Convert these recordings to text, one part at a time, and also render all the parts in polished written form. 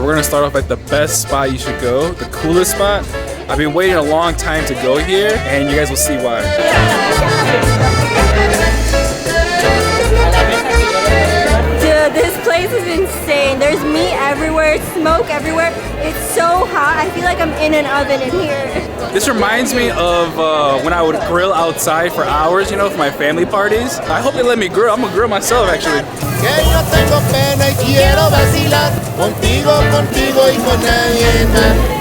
we're gonna start off at the best spot you should go, the coolest spot. I've been waiting a long time to go here, and you guys will see why. Dude, this place is insane. There's meat everywhere, smoke everywhere. It's so hot. I feel like I'm in an oven in here. This reminds me of when I would grill outside for hours, you know, for my family parties. I hope they let me grill. I'm gonna grill myself, actually. Que no tengo pena y quiero vacilar contigo, contigo y con nadie más.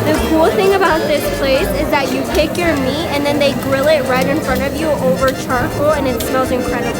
The cool thing about this place is that you pick your meat and then they grill it right in front of you over charcoal, and it smells incredible.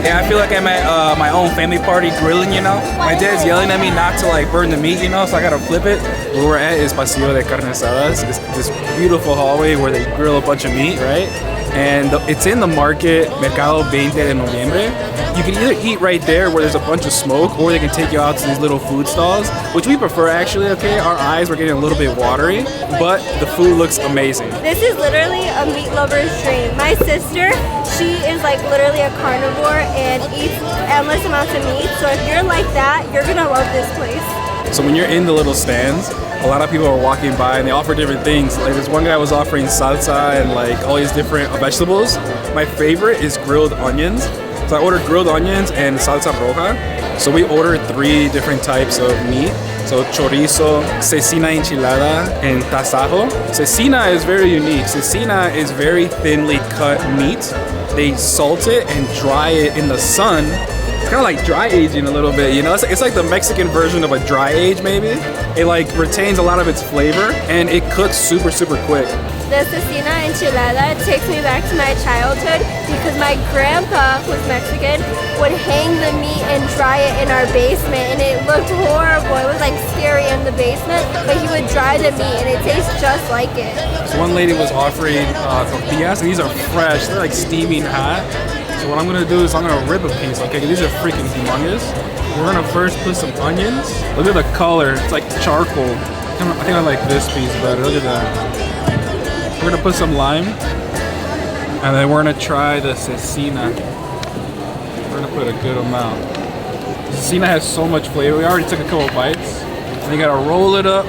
Yeah, I feel like I'm at my own family party grilling, you know? My dad's yelling at me not to like burn the meat, you know, so I gotta flip it. Where we're at is Pasillo de Carnes, this beautiful hallway where they grill a bunch of meat, right? And it's in the market, Mercado 20 de Noviembre. You can either eat right there where there's a bunch of smoke, or they can take you out to these little food stalls, which we prefer actually, okay? Our eyes were getting a little bit watery, but the food looks amazing. This is literally a meat lover's dream. My sister, she is like literally a carnivore and eats endless amounts of meat. So if you're like that, you're gonna love this place. So when you're in the little stands, a lot of people are walking by and they offer different things. Like this one guy was offering salsa and like all these different vegetables. My favorite is grilled onions. So I ordered grilled onions and salsa roja. So we ordered 3 different types of meat. So chorizo, cecina enchilada, and tasajo. Cecina is very unique. Cecina is very thinly cut meat. They salt it and dry it in the sun. It's kind of like dry aging a little bit, you know? It's like the Mexican version of a dry age, maybe. It like retains a lot of its flavor, and it cooks super, super quick. The cecina enchilada takes me back to my childhood because my grandpa, who's Mexican, would hang the meat and dry it in our basement, and it looked horrible. It was like scary in the basement, but he would dry the meat and it tastes just like it. So one lady was offering tortillas, and these are fresh. They're like steaming hot. So what I'm gonna do is I'm gonna rip a piece, okay? These are freaking humongous. We're gonna first put some onions. Look at the color, it's like charcoal. I think I like this piece better, look at that. We're gonna put some lime, and then we're gonna try the cecina. We're gonna put a good amount. Cecina has so much flavor. We already took a couple bites. And you gotta roll it up.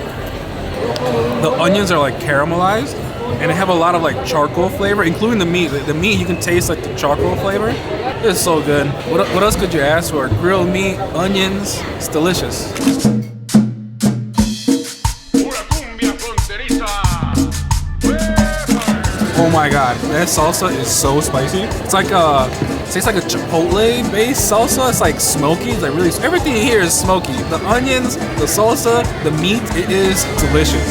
The onions are like caramelized, and they have a lot of like charcoal flavor, including the meat. The meat, you can taste like the charcoal flavor. It's so good. What else could you ask for? Grilled meat, onions, it's delicious. Oh my god, that salsa is so spicy. It's like it tastes like a chipotle based salsa. It's like smoky. It's like really, everything here is smoky. The onions, the salsa, the meat, it is delicious.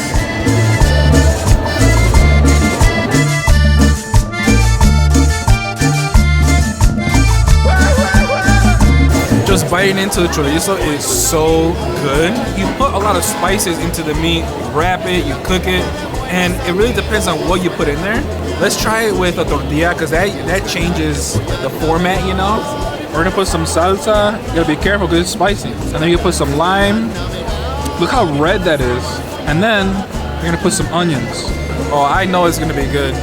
Just biting into the chorizo is so good. You put a lot of spices into the meat, you wrap it, you cook it, and it really depends on what you put in there. Let's try it with a tortilla, because that changes the format, you know? We're gonna put some salsa. You gotta be careful because it's spicy. And then you put some lime. Look how red that is. And then you're gonna put some onions. Oh, I know it's gonna be good.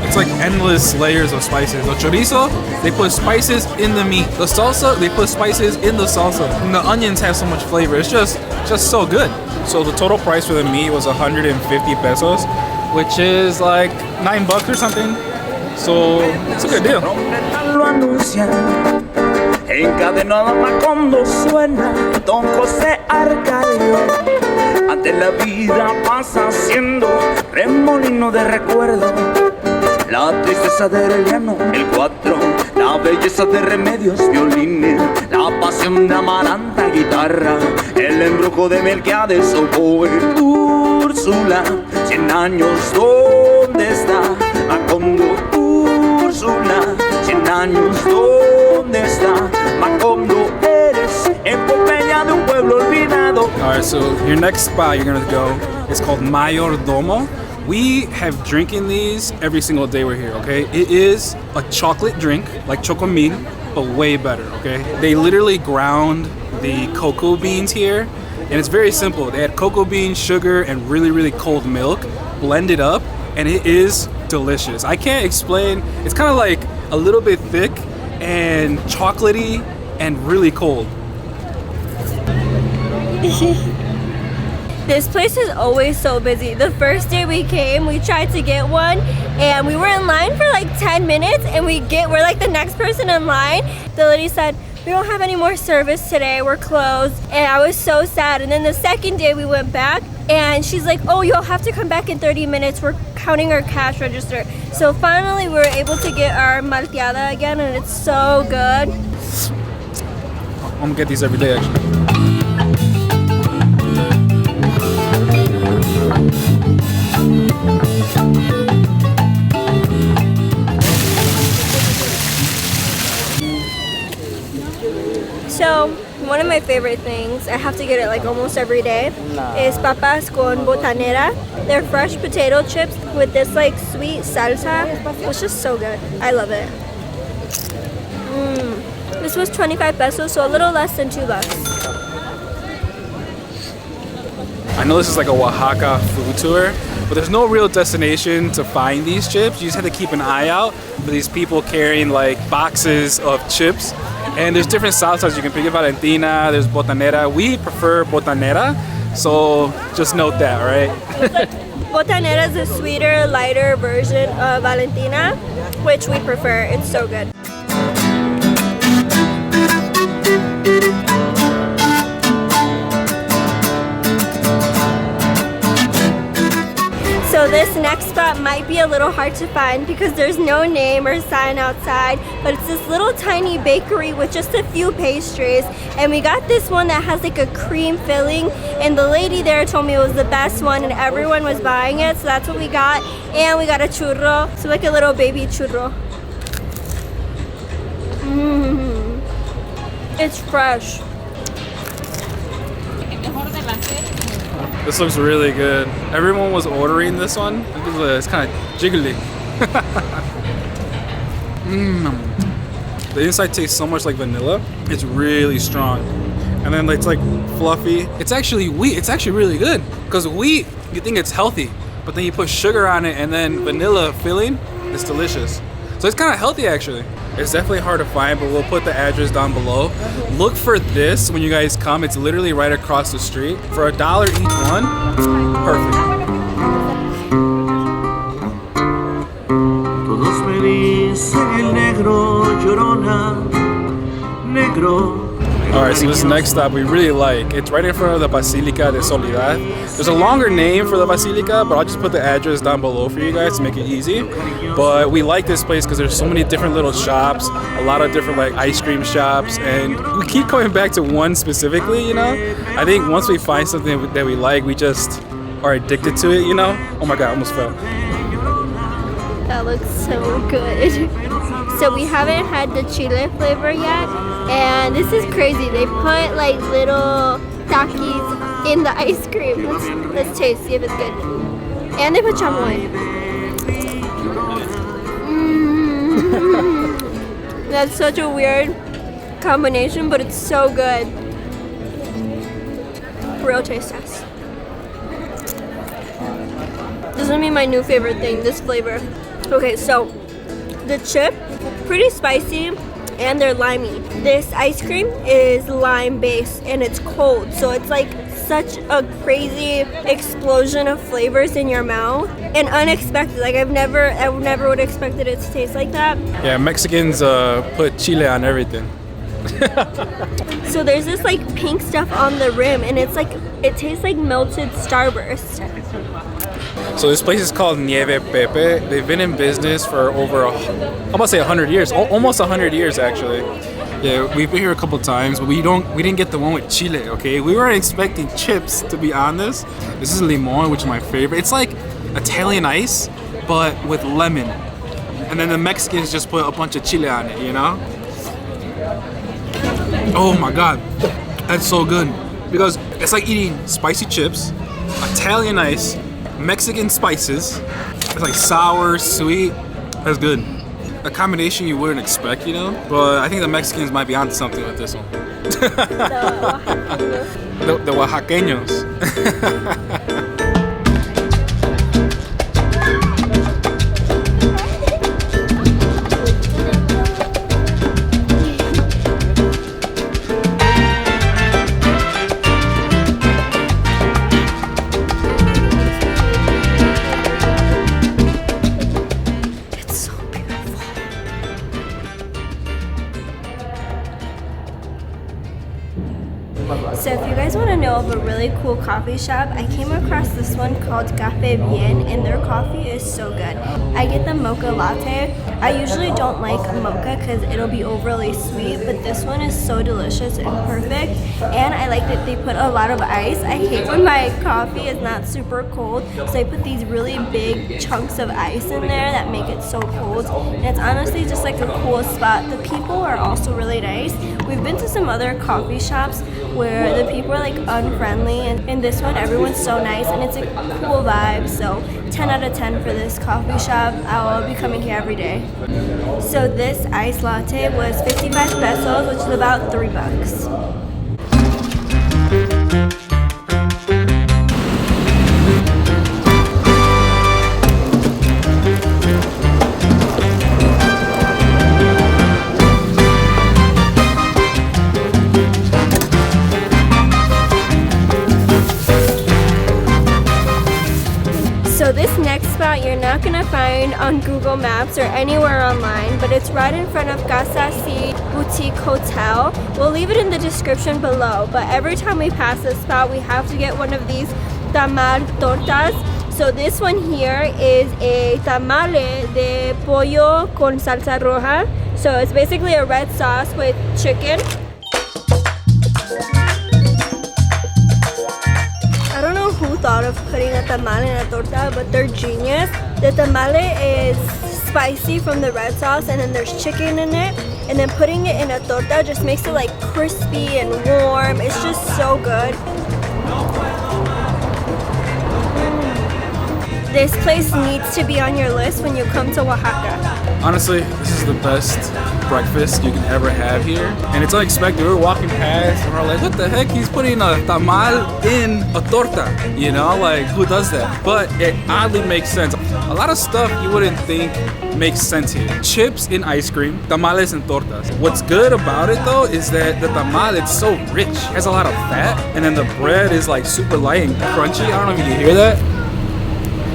It's like endless layers of spices. The chorizo, they put spices in the meat. The salsa, they put spices in the salsa. And the onions have so much flavor. It's just so good. So the total price for the meat was 150 pesos, which is like $9 or something. So it's a good deal. Encadenado Macondo suena Don José Arcadio. Ante la vida pasa siendo remolino de recuerdo. La tristeza de Aureliano, el 4, la belleza de Remedios, violines, la pasión de Amaranta, guitarra, el embrujo de Melquiades, oboe, Úrsula, 100 años, ¿dónde está? Macondo, Úrsula, 100 años, ¿dónde está? Macondo, eres epopeya de un pueblo olvidado. Alright, so your next spot you're gonna go is called Mayordomo. We have drinking these every single day we're here, okay? It is a chocolate drink, like chocomil, but way better, okay? They literally ground the cocoa beans here, And it's very simple. They had cocoa beans, sugar, and really, really cold milk blended up, and it is delicious. I can't explain. It's kind of like a little bit thick and chocolatey and really cold. This place is always so busy. The first day we came, we tried to get one and we were in line for like 10 minutes and we're like the next person in line. The lady said, we don't have any more service today, we're closed. And I was so sad. And then the second day we went back and she's like, oh, you'll have to come back in 30 minutes. We're counting our cash register. So finally we were able to get our malteada again and it's so good. I'm gonna get these every day actually. So, one of my favorite things, I have to get it like almost every day, is papas con botanera. They're fresh potato chips with this like sweet salsa. It's just so good. I love it. This was 25 pesos, so a little less than $2. I know this is like a Oaxaca food tour, but there's no real destination to find these chips. You just have to keep an eye out for these people carrying like boxes of chips. And there's different salsas you can pick. Valentina, there's botanera. We prefer botanera, so just note that, right? Botanera is a sweeter, lighter version of Valentina, which we prefer. It's so good. So this next spot might be a little hard to find because there's no name or sign outside, but it's this little tiny bakery with just a few pastries, and we got this one that has like a cream filling, and the lady there told me it was the best one and everyone was buying it, so that's what we got. And we got a churro, so like a little baby churro. It's fresh. This looks really good. Everyone was ordering this one. It's kind of jiggly. The inside tastes so much like vanilla. It's really strong. And then it's like fluffy. It's actually wheat. It's actually really good. Because wheat, you think it's healthy. But then you put sugar on it and then vanilla filling. It's delicious. So it's kind of healthy actually. It's definitely hard to find, but we'll put the address down below. Look for this when you guys come. It's literally right across the street. For $1 each one, perfect. Todos me dicen el negro, llorona, negro. Alright, so this next stop we really like. It's right in front of the Basilica de Soledad. There's a longer name for the Basilica, but I'll just put the address down below for you guys to make it easy. But we like this place because there's so many different little shops, a lot of different like ice cream shops, and we keep going back to one specifically, you know? I think once we find something that we like, we just are addicted to it, you know? Oh my god, I almost fell. That looks so good. So we haven't had the chile flavor yet, and this is crazy. They put like little takis in the ice cream. Let's taste, see if it's good. And they put chamoy. That's such a weird combination, but it's so good. Real taste test. This is gonna be my new favorite thing, this flavor. Okay, so the chip, pretty spicy, and they're limey. This ice cream is lime based and it's cold, so it's like such a crazy explosion of flavors in your mouth and unexpected. Like I never would have expected it to taste like that. Yeah, Mexicans put chile on everything. So there's this like pink stuff on the rim, and it's like it tastes like melted Starburst. So this place is called Nieve Pepe. They've been in business for over, I'm about to say 100 years, almost 100 years actually. Yeah, we've been here a couple times, but we didn't get the one with chile, okay? We weren't expecting chips to be on this. This is limon, which is my favorite. It's like Italian ice, but with lemon. And then the Mexicans just put a bunch of chile on it, you know? Oh my god, that's so good. Because it's like eating spicy chips, Italian ice, Mexican spices. It's like sour, sweet. That's good. A combination you wouldn't expect, you know? But I think the Mexicans might be onto something with this one. The Oaxaqueños. So if you guys want to know of a really cool coffee shop, I came across this one called Café Bien, and their coffee is so good. I get the mocha latte. I usually don't like mocha because it'll be overly sweet, but this one is so delicious and perfect. And I like that they put a lot of ice. I hate when my coffee is not super cold, so they put these really big chunks of ice in there that make it so cold. And it's honestly just like a cool spot. The people are also really nice. We've been to some other coffee shops where the people are like unfriendly, and in this one everyone's so nice and it's a cool vibe. So 10 out of 10 for this coffee shop. I'll be coming here every day. So this iced latte was 55 pesos, which is about $3. So this next spot you're not gonna find on Google Maps or anywhere online, but it's right in front of Casa C Boutique Hotel. We'll leave it in the description below, but every time we pass this spot, we have to get one of these tamal tortas. So this one here is a tamale de pollo con salsa roja. So it's basically a red sauce with chicken. I don't know who thought of putting a tamale in a torta, but they're genius. The tamale is spicy from the red sauce, and then there's chicken in it. And then putting it in a torta just makes it like crispy and warm. It's just so good. This place needs to be on your list when you come to Oaxaca. Honestly, this is the best breakfast you can ever have here. And it's unexpected. We were walking past and we're like, what the heck? He's putting a tamal in a torta. You know, like, who does that? But it oddly makes sense. A lot of stuff you wouldn't think makes sense here. Chips in ice cream, tamales and tortas. What's good about it though is that the tamal, it's so rich. It has a lot of fat, and then the bread is like super light and crunchy. I don't know if you can hear that.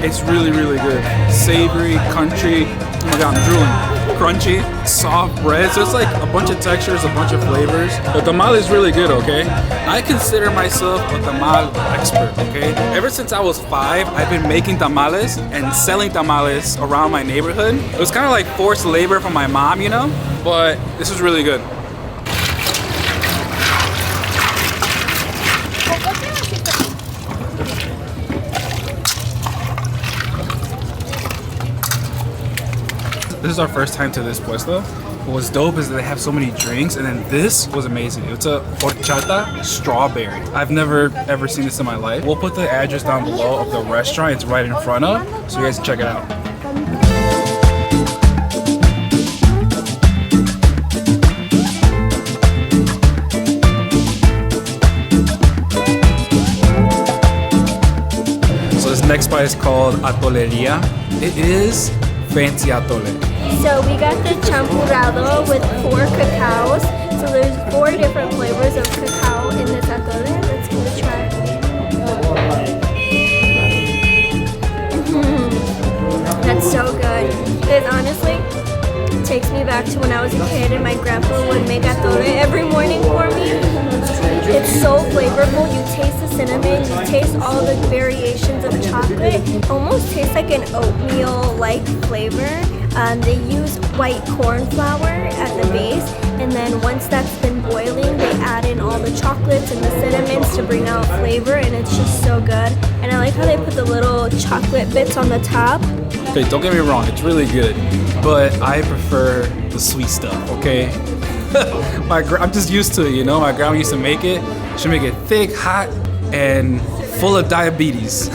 It's really, really good. Savory, country. Oh my god, I'm drooling. Crunchy, soft bread. So it's like a bunch of textures, a bunch of flavors. The tamal is really good, okay? I consider myself a tamal expert, okay? Ever since I was 5, I've been making tamales and selling tamales around my neighborhood. It was kind of like forced labor from my mom, you know? But this is really good. This is our first time to this puesto. What's dope is that they have so many drinks, and then this was amazing. It's a horchata strawberry. I've never ever seen this in my life. We'll put the address down below of the restaurant it's right in front of, so you guys can check it out. So this next spot is called Atoleria. It is fancy atole. So we got the champurrado with 4 cacaos. So there's 4 different flavors of cacao in this atole. Let's give it a try. That's so good. It honestly takes me back to when I was a kid and my grandpa would make atole every morning for me. It's so flavorful. You taste the cinnamon, you taste all the variations of chocolate. It almost tastes like an oatmeal-like flavor. They use white corn flour at the base, and then once that's been boiling, they add in all the chocolates and the cinnamons to bring out flavor, and it's just so good. And I like how they put the little chocolate bits on the top. Okay, don't get me wrong, it's really good, but I prefer the sweet stuff, okay? I'm just used to it, you know? My grandma used to make it. She make it thick, hot, and full of diabetes.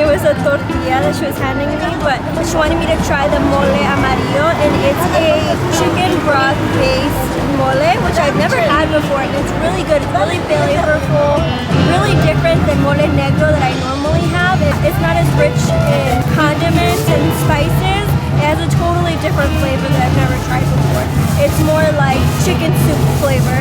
was a tortilla that she was handing me, but she wanted me to try the mole amarillo, and it's a chicken broth based mole, which I've never had before, and it's really good. It's really flavorful, really different than mole negro that I normally have. It's not as rich in condiments and spices. It has a totally different flavor that I've never tried before. It's more like chicken soup flavor.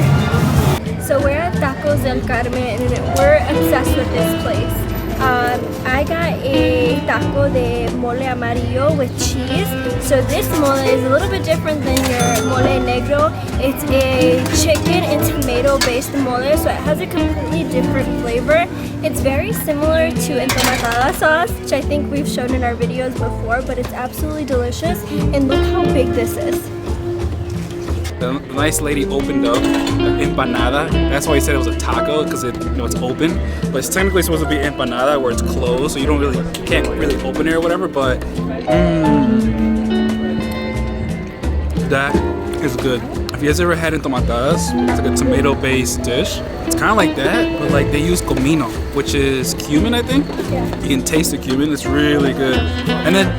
So we're at Tacos del Carmen, and we're obsessed with this place. I got a taco de mole amarillo with cheese. So this mole is a little bit different than your mole negro. It's a chicken and tomato based mole, so it has a completely different flavor. It's very similar to empanada sauce, which I think we've shown in our videos before, but it's absolutely delicious. And look how big this is. The nice lady opened up the empanada. That's why he said it was a taco, because it's open. But it's technically supposed to be empanada where it's closed, so you can't really open it or whatever. But that is good. If you guys ever had entomatadas, it's like a tomato-based dish. It's kind of like that, but like they use comino, which is cumin, I think. Yeah. You can taste the cumin. It's really good. And then,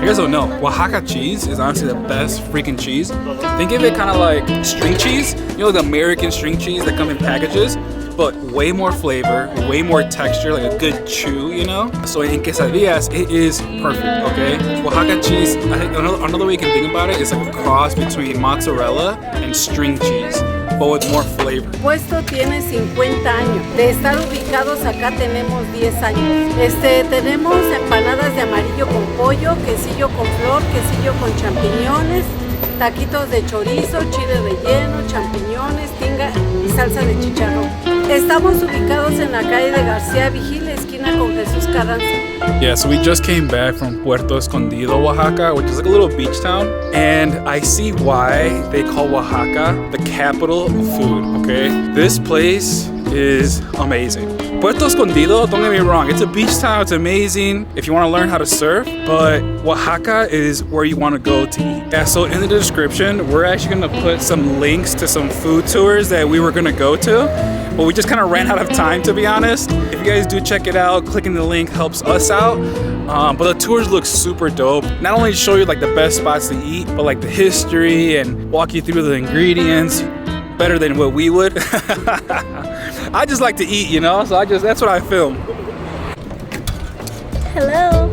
you guys don't know, Oaxaca cheese is honestly the best freaking cheese. Think of it kind of like string cheese. You know, the American string cheese that come in packages, but way more flavor, way more texture, like a good chew, you know? So in quesadillas, it is perfect, okay? Oaxaca cheese, I think another way you can think about it is like a cross between mozzarella and string cheese, but with more flavor. Puesto tiene 50 años. De estar ubicados acá tenemos 10 años. Tenemos empanadas de amarillo con pollo, quesillo con flor, quesillo con champiñones, taquitos de chorizo, chile relleno, champiñones, tinga y salsa de chicharrón. Estamos ubicados en la calle de García Vigil, esquina con Jesús Carranza. Yeah, so we just came back from Puerto Escondido, Oaxaca, which is like a little beach town. And I see why they call Oaxaca the capital of food, okay? This place is amazing. Puerto Escondido, don't get me wrong, it's a beach town, it's amazing if you want to learn how to surf, but Oaxaca is where you want to go to eat. Yeah, so in the description, we're actually going to put some links to some food tours that we were going to go to, but we just kind of ran out of time, to be honest. If you guys do check it out, clicking the link helps us out. But the tours look super dope. Not only show you like the best spots to eat, but like the history and walk you through the ingredients better than what we would. I just like to eat, you know, so that's what I film. Hello.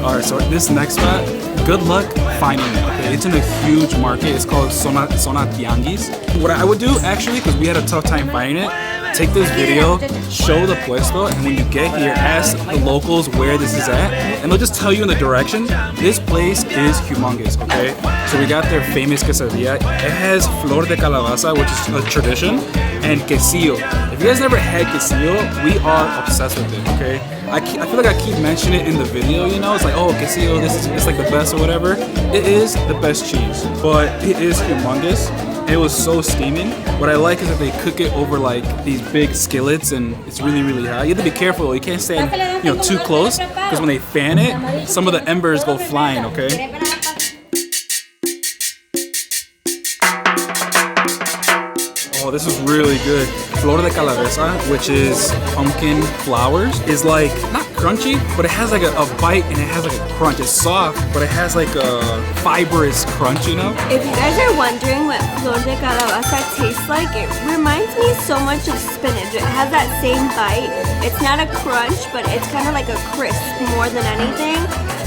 Alright, so this next spot, good luck finding it, okay? It's in a huge market. It's called Zona Tianguis. What I would do, actually, because we had a tough time finding it, take this video, show the puesto, and when you get here, ask the locals where this is at, and they'll just tell you in the direction. This place is humongous, okay? So we got their famous quesadilla. It has flor de calabaza, which is a tradition, and quesillo. If you guys never had quesillo, we are obsessed with it, okay? I feel like I keep mentioning it in the video, you know? It's like, oh, quesillo, it's like the best or whatever. It is the best cheese, but it is humongous. And it was so steaming. What I like is that they cook it over like these big skillets, and it's really, really hot. You have to be careful. You can't stand, too close, because when they fan it, some of the embers go flying, okay? Oh, this is really good. Flor de calabaza, which is pumpkin flowers, is like, not crunchy, but it has like a bite and it has like a crunch. It's soft, but it has like a fibrous crunch, you know? If you guys are wondering what flor de calabaza tastes like, it reminds me so much of spinach. It has that same bite. It's not a crunch, but it's kind of like a crisp more than anything.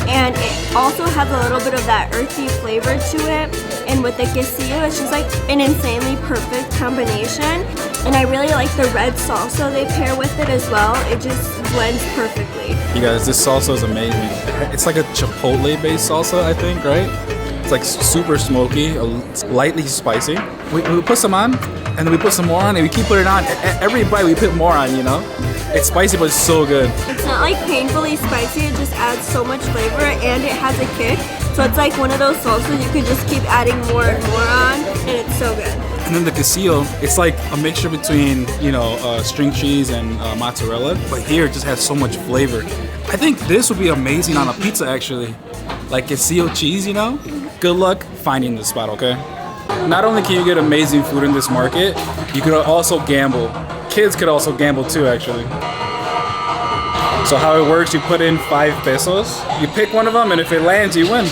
And it also has a little bit of that earthy flavor to it. And with the quesillo, it's just like an insanely perfect combination. And I really like the red salsa they pair with it as well. It just blends perfectly. You guys, this salsa is amazing. It's like a chipotle-based salsa, I think, right? It's like super smoky, it's lightly spicy. We put some on, and then we put some more on, and we keep putting it on. Every bite we put more on, you know? It's spicy, but it's so good. It's not like painfully spicy, it just adds so much flavor, and it has a kick. So it's like one of those salsas you could just keep adding more and more on, and it's so good. And then the quesillo, it's like a mixture between, you know, string cheese and mozzarella. But here it just has so much flavor. I think this would be amazing on a pizza, actually. Like quesillo cheese, you know? Good luck finding this spot, okay? Not only can you get amazing food in this market, you could also gamble. Kids could also gamble too, actually. So how it works, you put in 5 pesos, you pick one of them, and if it lands, you win.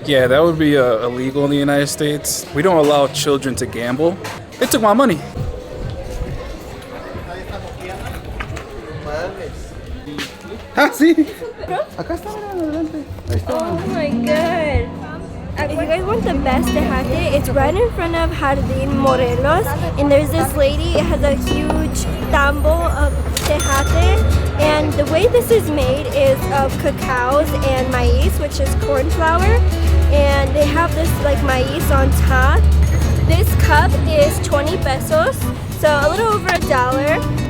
Yeah, that would be illegal in the United States. We don't allow children to gamble. They took my money. Ah, sí. Acá está, adelante. Ahí está. Oh my god. If you guys want the best tejate, it's right in front of Jardín Morelos. And there's this lady, it has a huge tambo of tejate. And the way this is made is of cacaos and maíz, which is corn flour. And they have this like maíz on top. This cup is 20 pesos, so a little over $1.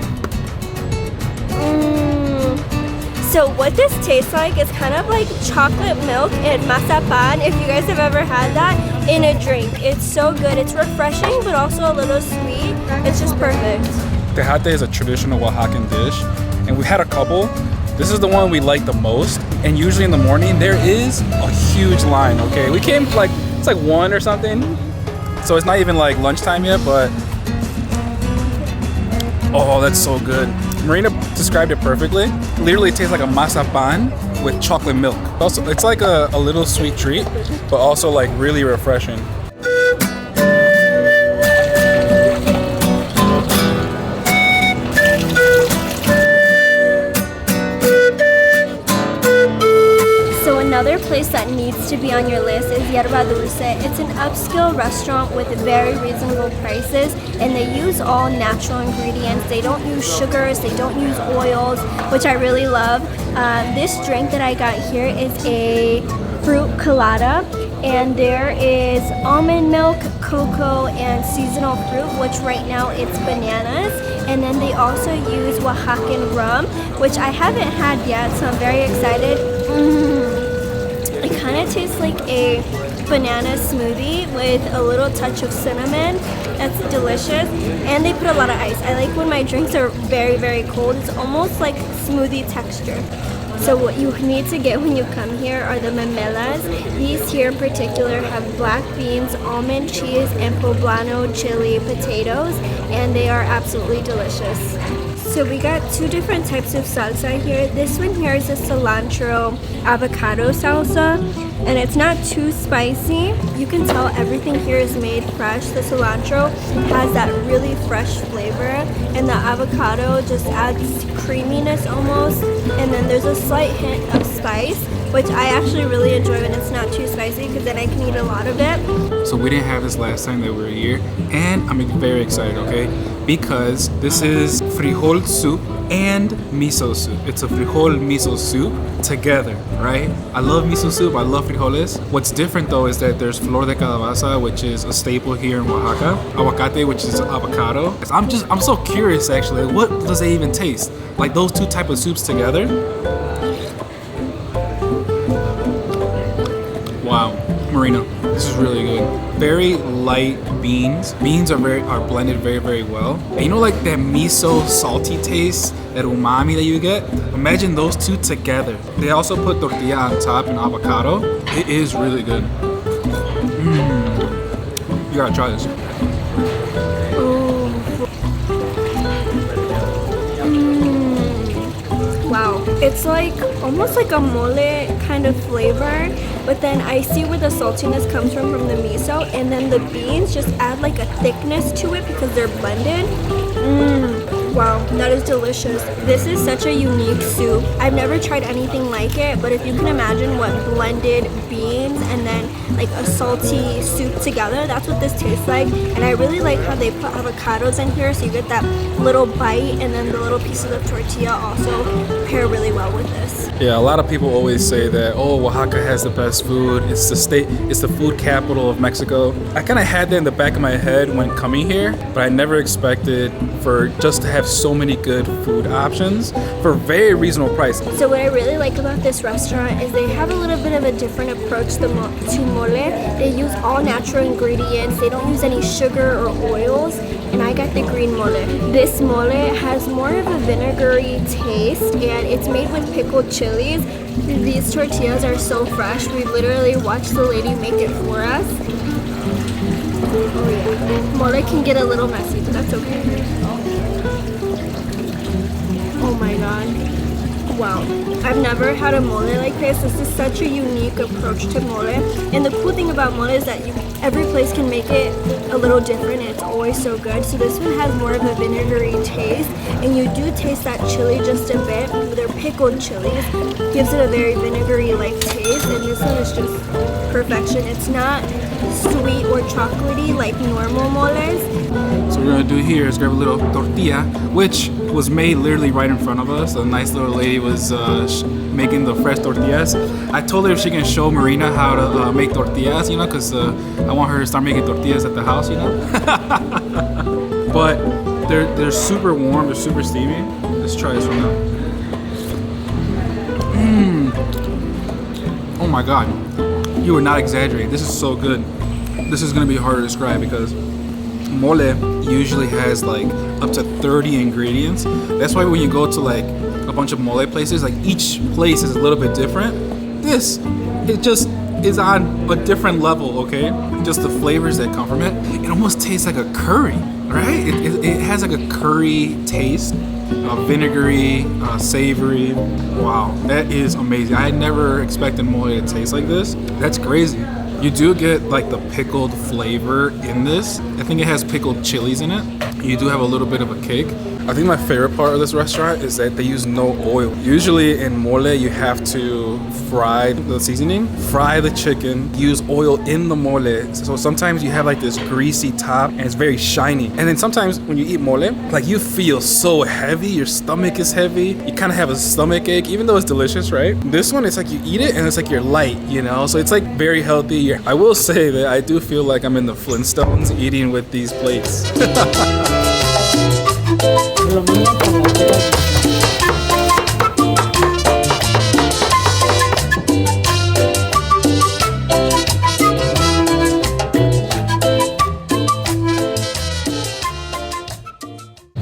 So what this tastes like is kind of like chocolate milk and mazapan, if you guys have ever had that, in a drink. It's so good. It's refreshing, but also a little sweet. It's just perfect. Tejate is a traditional Oaxacan dish, and we've had a couple. This is the one we like the most, and usually in the morning there is a huge line, okay? We came like, it's like 1 or something, so it's not even like lunchtime yet, but oh, that's so good. Marina described it perfectly. Literally, it tastes like a mazapan with chocolate milk. Also, it's like a little sweet treat, but also like really refreshing. Another place that needs to be on your list is Hierba Dulce. It's an upscale restaurant with very reasonable prices, and they use all natural ingredients. They don't use sugars, they don't use oils, which I really love. This drink that I got here is a fruit colada, and there is almond milk, cocoa, and seasonal fruit, which right now it's bananas. And then they also use Oaxacan rum, which I haven't had yet, so I'm very excited. It kind of tastes like a banana smoothie with a little touch of cinnamon. That's delicious. And they put a lot of ice. I like when my drinks are very, very cold. It's almost like smoothie texture. So what you need to get when you come here are the memelas. These here in particular have black beans, almond cheese, and poblano chili potatoes, and they are absolutely delicious. So we got 2 different types of salsa here. This one here is a cilantro avocado salsa, and it's not too spicy. You can tell everything here is made fresh. The cilantro has that really fresh flavor, and the avocado just adds creaminess almost. And then there's a slight hint of spice, which I actually really enjoy when it's not too spicy, because then I can eat a lot of it. So we didn't have this last time that we were here, and I'm very excited, okay? Because this is frijole soup and miso soup. It's a frijole miso soup together, right? I love miso soup, I love frijoles. What's different though is that there's flor de calabaza, which is a staple here in Oaxaca, aguacate, which is avocado. I'm so curious actually, what does it even taste? Like those 2 types of soups together? Wow, Marina, this is really good. Very light beans. Beans are blended very, very well. And you know, like that miso salty taste, that umami that you get? Imagine those 2 together. They also put tortilla on top and avocado. It is really good. You gotta try this. Wow, it's like almost like a mole kind of flavor, but then I see where the saltiness comes from the miso, and then the beans just add like a thickness to it because they're blended. Wow, that is delicious. This is such a unique soup. I've never tried anything like it, but if you can imagine what blended beans and then like a salty soup together, that's what this tastes like. And I really like how they put avocados in here, so you get that little bite, and then the little pieces of tortilla also pair really well with this. Yeah, a lot of people always say that, oh, Oaxaca has the best food. It's the food capital of Mexico. I kind of had that in the back of my head when coming here, but I never expected for just to have so many good food options for very reasonable price. So what I really like about this restaurant is they have a little bit of a different approach to mole. They use all natural ingredients. They don't use any sugar or oils, and I got the green mole. This mole has more of a vinegary taste, and it's made with pickled chilies. These tortillas are so fresh. We literally watched the lady make it for us. Oh yeah. Mole can get a little messy, but that's okay. Oh my god. Wow. I've never had a mole like this. This is such a unique approach to mole. And the cool thing about mole is that every place can make it a little different, and it's always so good. So this one has more of a vinegary taste, and you do taste that chili just a bit. They're pickled chilies. Gives it a very vinegary-like taste, and this one is just perfection. It's not sweet or chocolatey like normal moles. So what we're gonna do here is grab a little tortilla, which was made literally right in front of us. A nice little lady was making the fresh tortillas. I told her if she can show Marina how to make tortillas, you know, because I want her to start making tortillas at the house, you know. But they're super warm, they're super steamy. Let's try this one out. Oh my god, you are not exaggerating. This is so good. This is gonna be hard to describe because mole usually has like up to 30 ingredients. That's why when you go to like a bunch of mole places, like each place is a little bit different. This, it just is on a different level, okay? Just the flavors that come from it. It almost tastes like a curry, right? It has like a curry taste, vinegary, savory. Wow, that is amazing. I had never expected mole to taste like this. That's crazy. You do get like the pickled flavor in this. I think it has pickled chilies in it. You do have a little bit of a kick. I think my favorite part of this restaurant is that they use no oil. Usually in mole, you have to fry the seasoning, fry the chicken, use oil in the mole. So sometimes you have like this greasy top and it's very shiny. And then sometimes when you eat mole, like you feel so heavy, your stomach is heavy. You kind of have a stomach ache, even though it's delicious, right? This one, it's like you eat it and it's like you're light, you know? So it's like very healthy. I will say that I do feel like I'm in the Flintstones eating with these plates.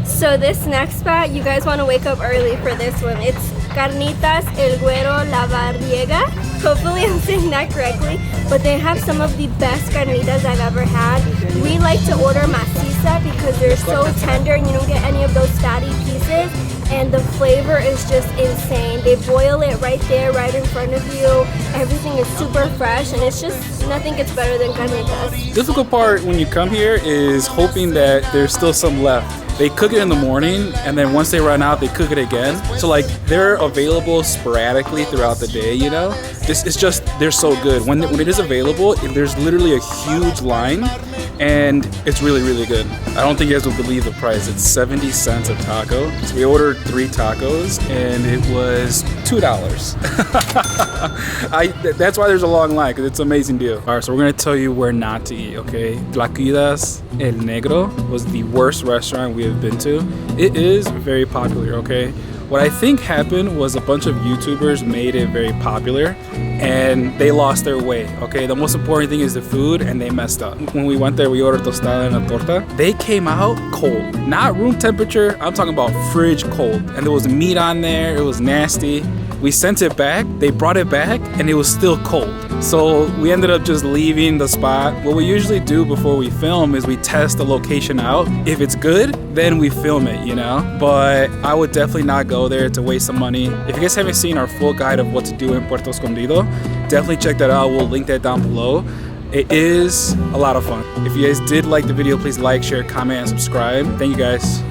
So this next spot, you guys want to wake up early for this one. It's Carnitas El Güero La Barriega. Hopefully I'm saying that correctly, but they have some of the best carnitas I've ever had. We like to order maciza because they're so tender and you don't get any of those fatty pieces, and the flavor is just insane. They boil it right there, right in front of you. Everything is super fresh, and it's just, nothing gets better than carnitas. Difficult part when you come here is hoping that there's still some left. They cook it in the morning, and then once they run out, they cook it again. So like they're available sporadically throughout the day, you know? It's just, they're so good. When it is available, there's literally a huge line, and it's really, really good. I don't think you guys will believe the price. It's 70 cents a taco. So we ordered 3 tacos, and it was $2. That's why there's a long line, because it's an amazing deal. All right, so we're gonna tell you where not to eat, okay? Tlaquidas El Negro was the worst restaurant we have been to. It is very popular, okay? What I think happened was a bunch of YouTubers made it very popular and they lost their way, okay? The most important thing is the food, and they messed up. When we went there, we ordered tostada and a torta. They came out cold. Not room temperature, I'm talking about fridge cold. And there was meat on there, it was nasty. We sent it back, they brought it back, and it was still cold. So we ended up just leaving the spot. What we usually do before we film is we test the location out. If it's good, then we film it, you know? But I would definitely not go there to waste some money. If you guys haven't seen our full guide of what to do in Puerto Escondido, definitely check that out. We'll link that down below. It is a lot of fun. If you guys did like the video, please like, share, comment, and subscribe. Thank you guys.